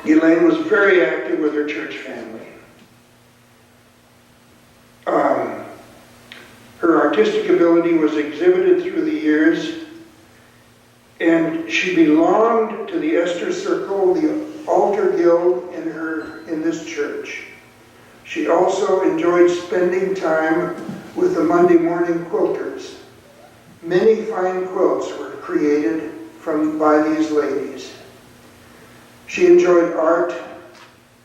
Elaine was very active with her church family. Her artistic ability was exhibited through the years, and she belonged to the Esther Circle, the altar guild in this church. She also enjoyed spending time with the Monday morning quilters. Many fine quilts were created by these ladies. She enjoyed art,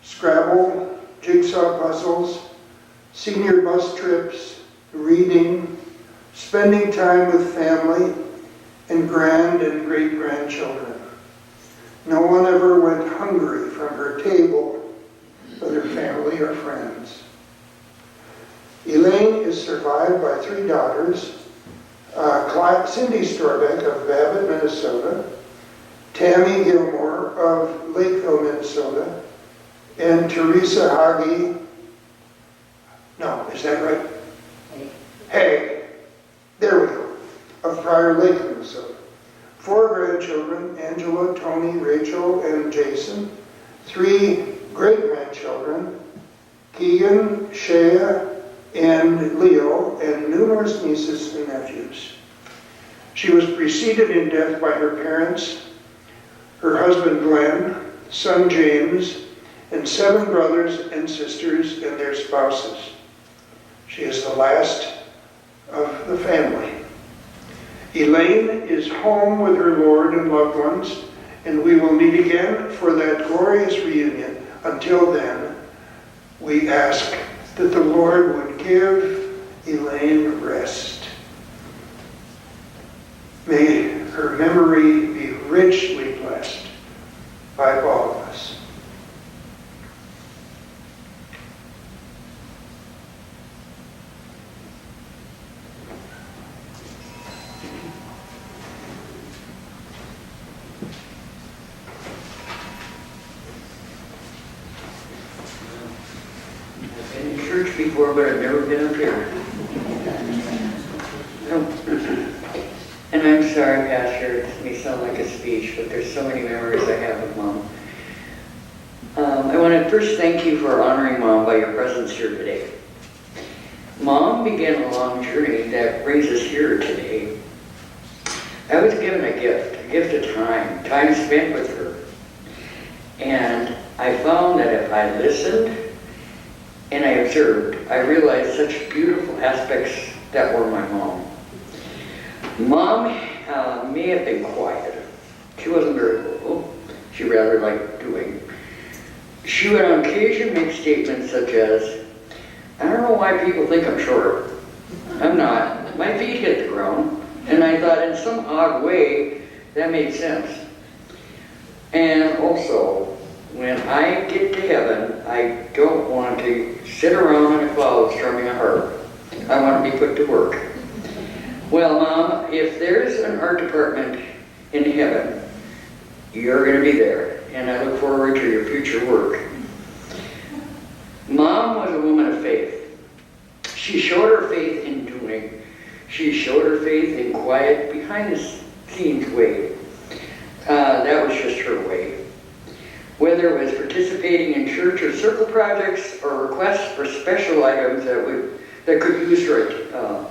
Scrabble, jigsaw puzzles, senior bus trips, reading, spending time with family, and grand and great-grandchildren. No one ever went hungry from her table with her family or friends. Elaine is survived by 3 daughters, Cindy Storbeck of Babbitt, Minnesota, Tammy Gilmore of Lakeville, Minnesota, and Teresa Hagi, no, is that right? Hey, there we go, of Prior Lake, Minnesota. 4 grandchildren, Angela, Tony, Rachel, and Jason. 3 great-grandchildren, Keegan, Shea, and Leo, and numerous nieces and nephews. She was preceded in death by her parents, her husband Glenn, son James, and 7 brothers and sisters and their spouses. She is the last of the family. Elaine is home with her Lord and loved ones, and we will meet again for that glorious reunion. Until then, we ask that the Lord would give Elaine rest. May her memory be richly blessed by all of us. Before, but I've never been up here. And I'm sorry, Pastor, it may sound like a speech, but there's so many memories I have of Mom. I want to first thank you for honoring Mom by your presence here today. Mom began a long journey that brings us here today. I was given a gift of time spent with her. And I found that if I listened, and I observed, I realized such beautiful aspects that were my mom. Mom may have been quiet. She wasn't very vocal. She rather liked doing. She would on occasion make statements such as, I don't know why people think I'm short. I'm not. My feet hit the ground. And I thought in some odd way that made sense. And also, when I get to heaven, I don't want to sit around in a cloud strumming a harp. I want to be put to work. Well, Mom, if there's an art department in heaven, you're going to be there, and I look forward to your future work. Mom was a woman of faith. She showed her faith in doing. She showed her faith in quiet, behind-the-scenes way. That was just her way. Whether it was participating in church or circle projects or requests for special items that could use her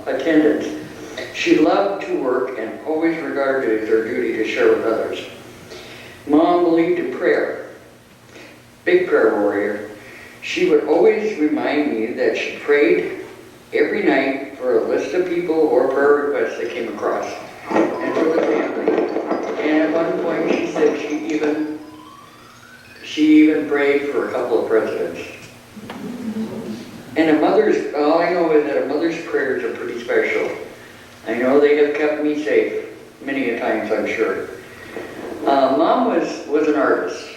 attendance, she loved to work and always regarded it as her duty to share with others. Mom believed in prayer. Big prayer warrior. She would always remind me that she prayed every night for a list of people or prayer requests that came across, and for the family. And at one point she said she even prayed for a couple of presidents. And all I know is that a mother's prayers are pretty special. I know they have kept me safe many a times, I'm sure. Mom was an artist.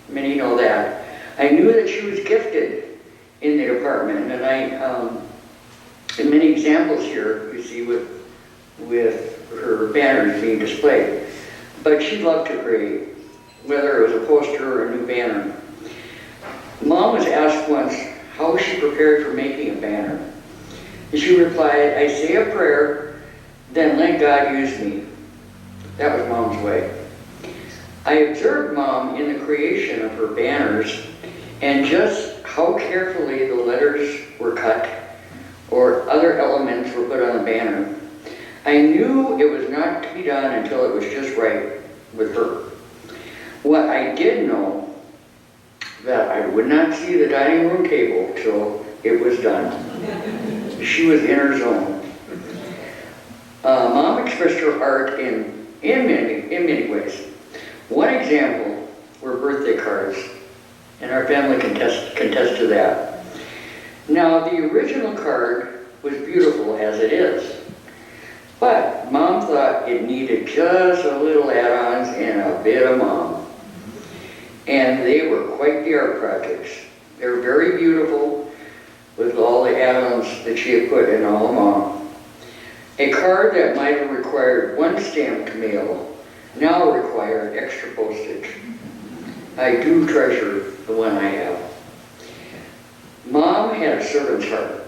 Many know that. I knew that she was gifted in the department, and in many examples here you see with her banners being displayed. But she loved to create, whether it was a poster or a new banner. Mom was asked once how she prepared for making a banner. And she replied, I say a prayer, then let God use me. That was Mom's way. I observed Mom in the creation of her banners and just how carefully the letters were cut or other elements were put on the banner. I knew it was not to be done until it was just right with her. What I did know, that I would not see the dining room table till it was done. She was in her zone. Mom expressed her art in many ways. One example were birthday cards, and our family can attest to that. Now, the original card was beautiful as it is, but Mom thought it needed just a little add-ons and a bit of Mom. And they were quite the art projects. They were very beautiful with all the add-ons that she had put in all Mom. A card that might have required one stamp to mail now required extra postage. I do treasure the one I have. Mom had a servant's heart.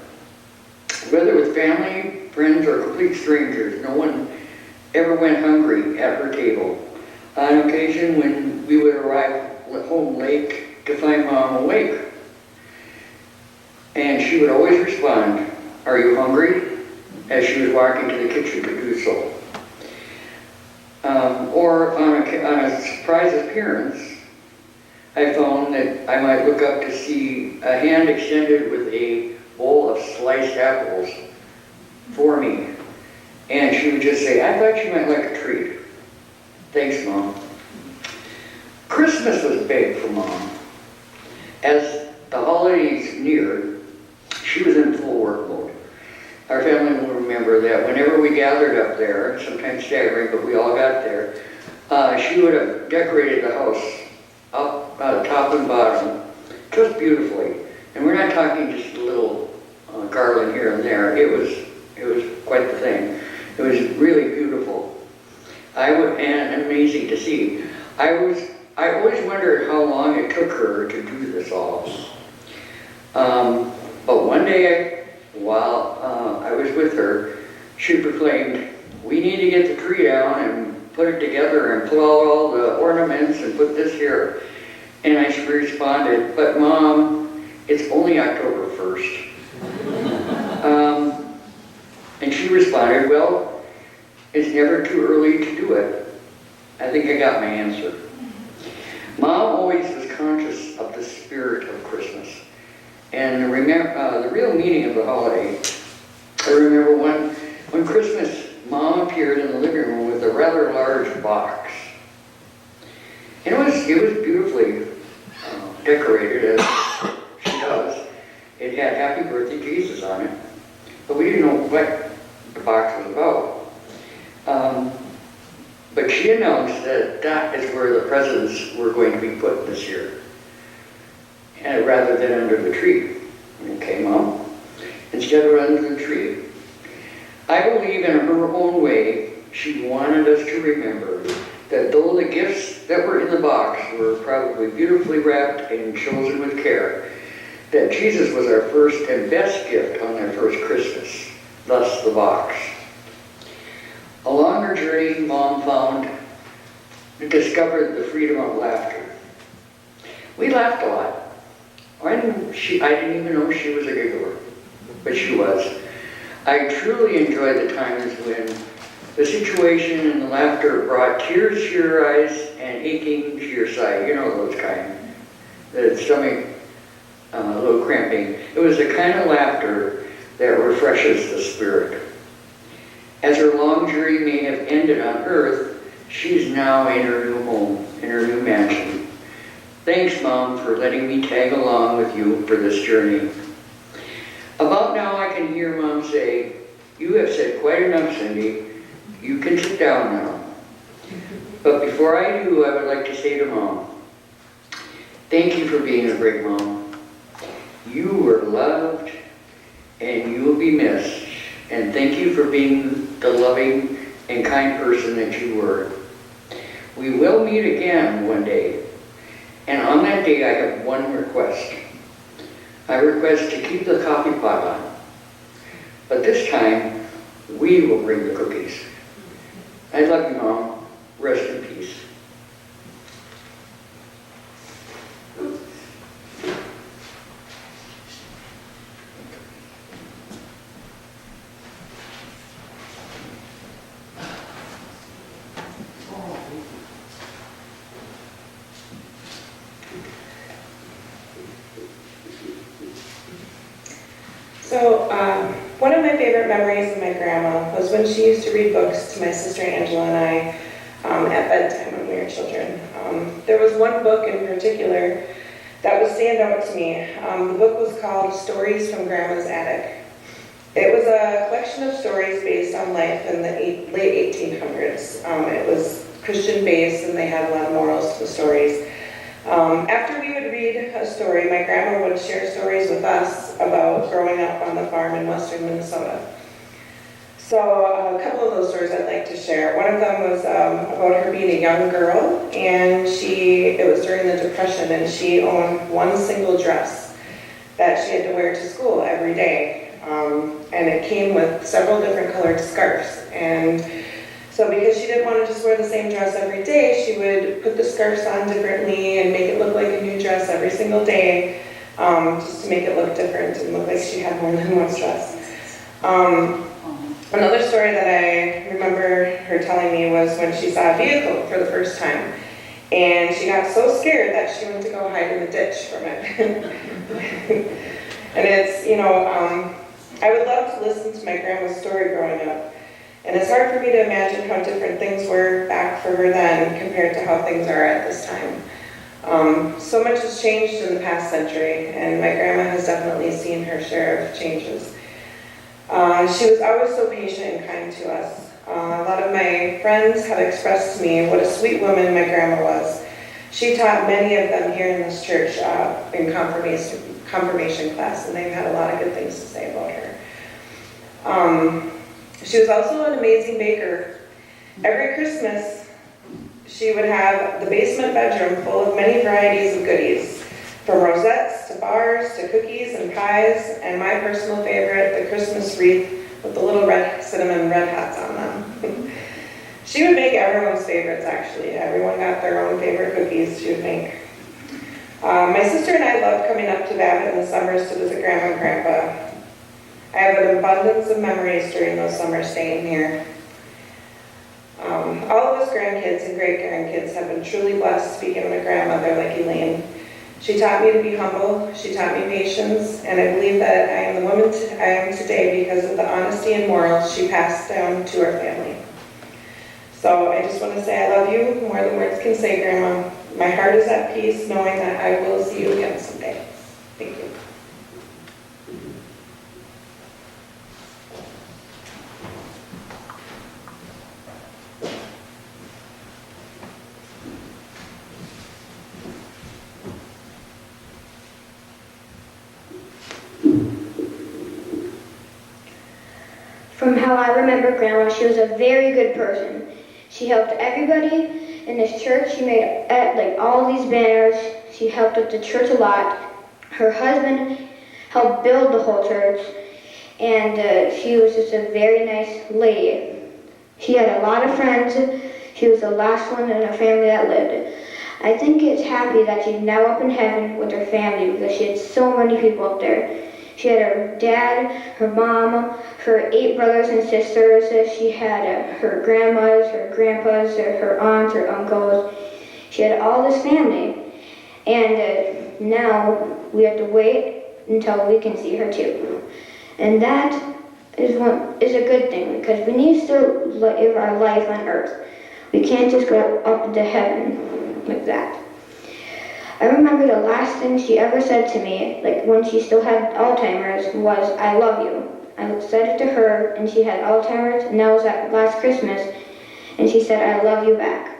Whether with family, friends, or complete strangers, no one ever went hungry at her table. On occasion when we would arrive home late to find Mom awake, and she would always respond, "Are you hungry?" as she was walking to the kitchen to do so. Or on a surprise appearance, I found that I might look up to see a hand extended with a bowl of sliced apples for me. And she would just say, "I thought you might like a treat." "Thanks, Mom." Christmas was big for Mom. As the holidays neared, she was in full work mode. Our family will remember that whenever we gathered up there, sometimes staggering, but we all got there, she would have decorated the house up, top and bottom, just beautifully. And we're not talking just a little garland here and there. It was quite the thing. It was really beautiful. And amazing to see. I always wondered how long it took her to do this all. But one day, while I was with her, she proclaimed, "We need to get the tree down and put it together and pull out all the ornaments and put this here." And I responded, "But Mom, it's only October 1st. And she responded, "Well, it's never too early to do it." I think I got my answer. Mom always was conscious of the spirit of Christmas and the real meaning of the holiday. I remember when Christmas, Mom appeared in the living room with a rather large box. And it was beautifully decorated, as she does. It had "Happy Birthday Jesus" on it, but we didn't know what the box was about. But she announced that is where the presents were going to be put this year, and rather than under the tree. Okay, Mom? Instead of under the tree. I believe in her own way, she wanted us to remember that though the gifts that were in the box were probably beautifully wrapped and chosen with care, that Jesus was our first and best gift on their first Christmas, thus the box. Along her journey, Mom discovered the freedom of laughter. We laughed a lot. I didn't even know she was a giggler, but she was. I truly enjoyed the times when the situation and the laughter brought tears to your eyes and aching to your side. You know those kind. The stomach, a little cramping. It was the kind of laughter that refreshes the spirit. As her long journey may have ended on earth, she's now in her new home, in her new mansion. Thanks, Mom, for letting me tag along with you for this journey. About now, I can hear Mom say, "You have said quite enough, Cindy. You can sit down now." But before I do, I would like to say to Mom, thank you for being a great mom. You were loved, and you will be missed. And thank you for being the loving and kind person that you were. We will meet again one day. And on that day, I have one request. I request to keep the coffee pot on. But this time, we will bring the cookies. I love you, Mom. Rest in peace. one of my favorite memories of my grandma was when she used to read books to my sister Angela and I at bedtime when we were children. There was one book in particular that would stand out to me. The book was called Stories from Grandma's Attic. It was a collection of stories based on life in the late 1800s. It was Christian-based, and they had a lot of morals to the stories. After we would read a story, my grandma would share stories with us about growing up on the farm in western Minnesota. So a couple of those stories I'd like to share. One of them was about her being a young girl, and it was during the Depression, and she owned one single dress that she had to wear to school every day. And it came with several different colored scarves. And so because she didn't want to just wear the same dress every day, she would put the scarves on differently and make it look like a new dress every single day, just to make it look different and look like she had more than one dress. Another story that I remember her telling me was when she saw a vehicle for the first time. And she got so scared that she went to go hide in the ditch from it. And it's, I would love to listen to my grandma's story growing up. And it's hard for me to imagine how different things were back for her then compared to how things are at this time. So much has changed in the past century, and my grandma has definitely seen her share of changes. She was always so patient and kind to us. A lot of my friends have expressed to me what a sweet woman my grandma was. She taught many of them here in this church in confirmation class, and they've had a lot of good things to say about her. She was also an amazing baker. Every Christmas, she would have the basement bedroom full of many varieties of goodies, from rosettes to bars to cookies and pies, and my personal favorite, the Christmas wreath with the little red cinnamon red hats on them. She would make everyone's favorites, actually. Everyone got their own favorite cookies she would make. My sister and I loved coming up to Babbitt in the summers to visit Grandma and Grandpa. I have an abundance of memories during those summers staying here. All of us grandkids and great-grandkids have been truly blessed speaking of a grandmother like Elaine. She taught me to be humble, she taught me patience, and I believe that I am the woman I am today because of the honesty and morals she passed down to our family. So I just want to say I love you more than words can say, Grandma. My heart is at peace knowing that I will see you again someday. Thank you. From how I remember Grandma, she was a very good person. She helped everybody in this church. She made all these banners. She helped with the church a lot. Her husband helped build the whole church, and she was just a very nice lady. She had a lot of friends. She was the last one in her family that lived. I think it's happy that she's now up in heaven with her family because she had so many people up there. She had her dad, her mom, her 8 brothers and sisters. She had her grandmas, her grandpas, her aunts, her uncles. She had all this family. And now we have to wait until we can see her too. And that is a good thing because we need to live our life on earth. We can't just go up into heaven like that. I remember the last thing she ever said to me, like when she still had Alzheimer's, was, "I love you." I said it to her, and she had Alzheimer's, and that was at last Christmas, and she said, "I love you back."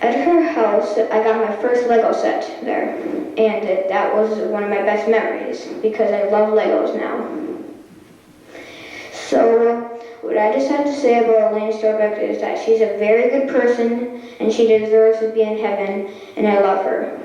At her house, I got my first Lego set there, and that was one of my best memories, because I love Legos now. So, what I just have to say about Elaine Storbeck is that she's a very good person, and she deserves to be in heaven, and I love her.